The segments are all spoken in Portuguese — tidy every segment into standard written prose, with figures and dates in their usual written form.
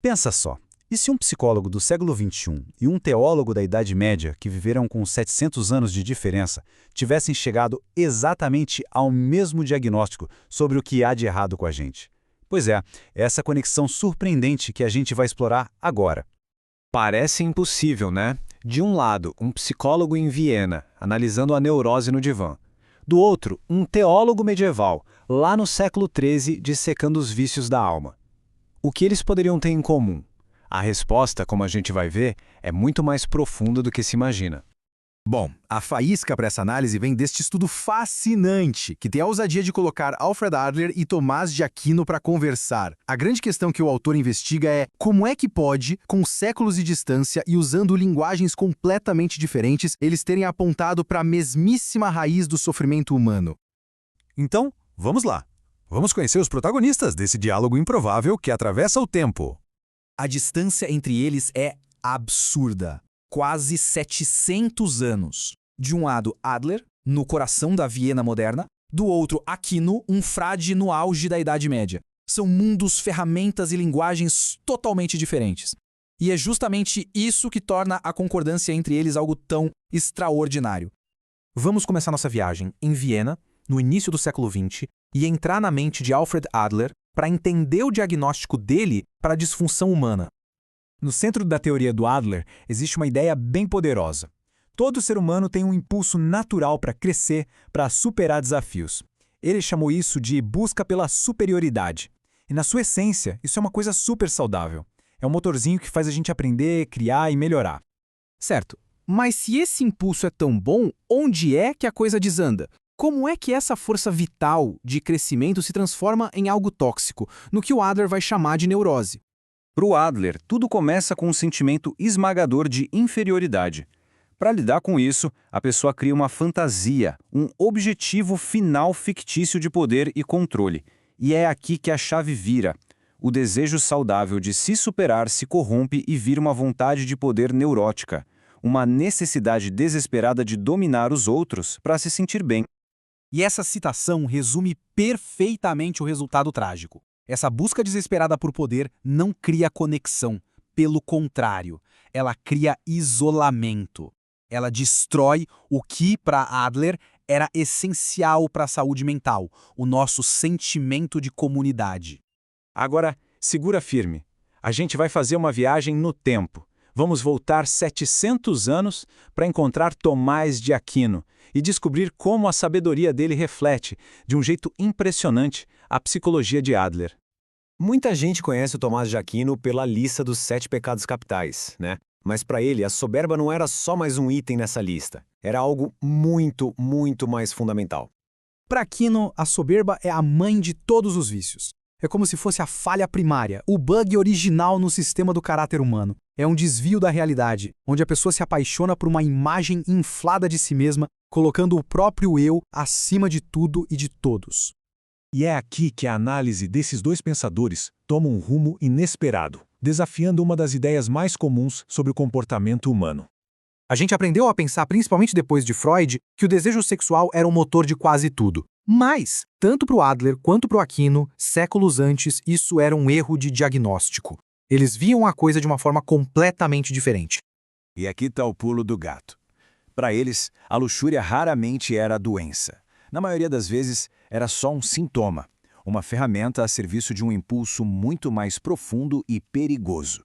Pensa só, e se um psicólogo do século XXI e um teólogo da Idade Média, que viveram com 700 anos de diferença, tivessem chegado exatamente ao mesmo diagnóstico sobre o que há de errado com a gente? Pois é essa conexão surpreendente que a gente vai explorar agora. Parece impossível, né? De um lado, um psicólogo em Viena, analisando a neurose no divã. Do outro, um teólogo medieval, lá no século XIII, dissecando os vícios da alma. O que eles poderiam ter em comum? A resposta, como a gente vai ver, é muito mais profunda do que se imagina. Bom, a faísca para essa análise vem deste estudo fascinante, que tem a ousadia de colocar Alfred Adler e Tomás de Aquino para conversar. A grande questão que o autor investiga é como é que pode, com séculos de distância e usando linguagens completamente diferentes, eles terem apontado para a mesmíssima raiz do sofrimento humano. Então, vamos lá. Vamos conhecer os protagonistas desse diálogo improvável que atravessa o tempo. A distância entre eles é absurda. Quase 700 anos. De um lado, Adler, no coração da Viena moderna, do outro, Aquino, um frade no auge da Idade Média. São mundos, ferramentas e linguagens totalmente diferentes. E é justamente isso que torna a concordância entre eles algo tão extraordinário. Vamos começar nossa viagem em Viena, no início do século XX, e entrar na mente de Alfred Adler para entender o diagnóstico dele para a disfunção humana. No centro da teoria do Adler, existe uma ideia bem poderosa. Todo ser humano tem um impulso natural para crescer, para superar desafios. Ele chamou isso de busca pela superioridade. E na sua essência, isso é uma coisa super saudável. É um motorzinho que faz a gente aprender, criar e melhorar. Certo, mas se esse impulso é tão bom, onde é que a coisa desanda? Como é que essa força vital de crescimento se transforma em algo tóxico, no que o Adler vai chamar de neurose? Para o Adler, tudo começa com um sentimento esmagador de inferioridade. Para lidar com isso, a pessoa cria uma fantasia, um objetivo final fictício de poder e controle. E é aqui que a chave vira. O desejo saudável de se superar se corrompe e vira uma vontade de poder neurótica, uma necessidade desesperada de dominar os outros para se sentir bem. E essa citação resume perfeitamente o resultado trágico. Essa busca desesperada por poder não cria conexão. Pelo contrário, ela cria isolamento. Ela destrói o que, para Adler, era essencial para a saúde mental, o nosso sentimento de comunidade. Agora, segura firme. A gente vai fazer uma viagem no tempo. Vamos voltar 700 anos para encontrar Tomás de Aquino e descobrir como a sabedoria dele reflete, de um jeito impressionante, a psicologia de Adler. Muita gente conhece o Tomás de Aquino pela lista dos 7 pecados capitais, né? Mas para ele, a soberba não era só mais um item nessa lista. Era algo muito, muito mais fundamental. Para Aquino, a soberba é a mãe de todos os vícios. É como se fosse a falha primária, o bug original no sistema do caráter humano. É um desvio da realidade, onde a pessoa se apaixona por uma imagem inflada de si mesma, colocando o próprio eu acima de tudo e de todos. E é aqui que a análise desses dois pensadores toma um rumo inesperado, desafiando uma das ideias mais comuns sobre o comportamento humano. A gente aprendeu a pensar, principalmente depois de Freud, que o desejo sexual era o motor de quase tudo. Mas, tanto para o Adler quanto para o Aquino, séculos antes, isso era um erro de diagnóstico. Eles viam a coisa de uma forma completamente diferente. E aqui está o pulo do gato. Para eles, a luxúria raramente era a doença. Na maioria das vezes, era só um sintoma, uma ferramenta a serviço de um impulso muito mais profundo e perigoso.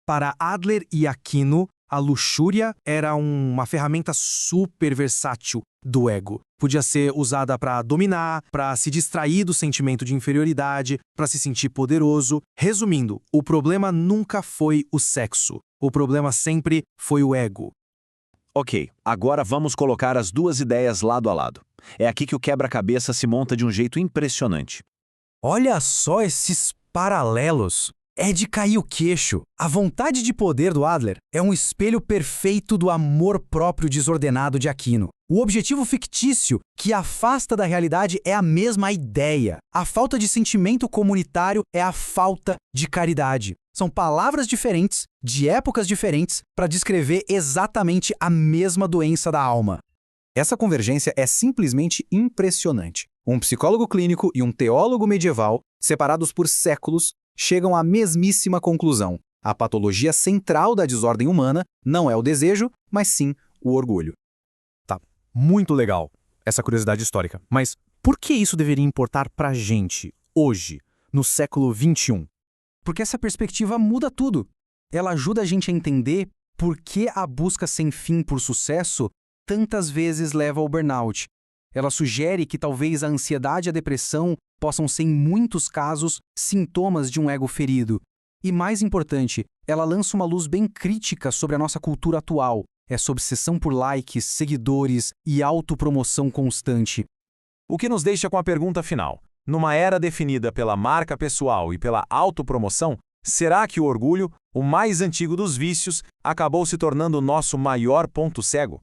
Para Adler e Aquino, a luxúria era uma ferramenta super versátil do ego. Podia ser usada para dominar, para se distrair do sentimento de inferioridade, para se sentir poderoso. Resumindo, o problema nunca foi o sexo. O problema sempre foi o ego. Ok, agora vamos colocar as duas ideias lado a lado. É aqui que o quebra-cabeça se monta de um jeito impressionante. Olha só esses paralelos. É de cair o queixo. A vontade de poder do Adler é um espelho perfeito do amor próprio desordenado de Aquino. O objetivo fictício que afasta da realidade é a mesma ideia. A falta de sentimento comunitário é a falta de caridade. São palavras diferentes, de épocas diferentes, para descrever exatamente a mesma doença da alma. Essa convergência é simplesmente impressionante. Um psicólogo clínico e um teólogo medieval, separados por séculos, chegam à mesmíssima conclusão. A patologia central da desordem humana não é o desejo, mas sim o orgulho. Muito legal, essa curiosidade histórica. Mas por que isso deveria importar pra gente, hoje, no século XXI? Porque essa perspectiva muda tudo. Ela ajuda a gente a entender por que a busca sem fim por sucesso tantas vezes leva ao burnout. Ela sugere que talvez a ansiedade e a depressão possam ser, em muitos casos, sintomas de um ego ferido. E mais importante, ela lança uma luz bem crítica sobre a nossa cultura atual, essa obsessão por likes, seguidores e autopromoção constante. O que nos deixa com a pergunta final. Numa era definida pela marca pessoal e pela autopromoção, será que o orgulho, o mais antigo dos vícios, acabou se tornando o nosso maior ponto cego?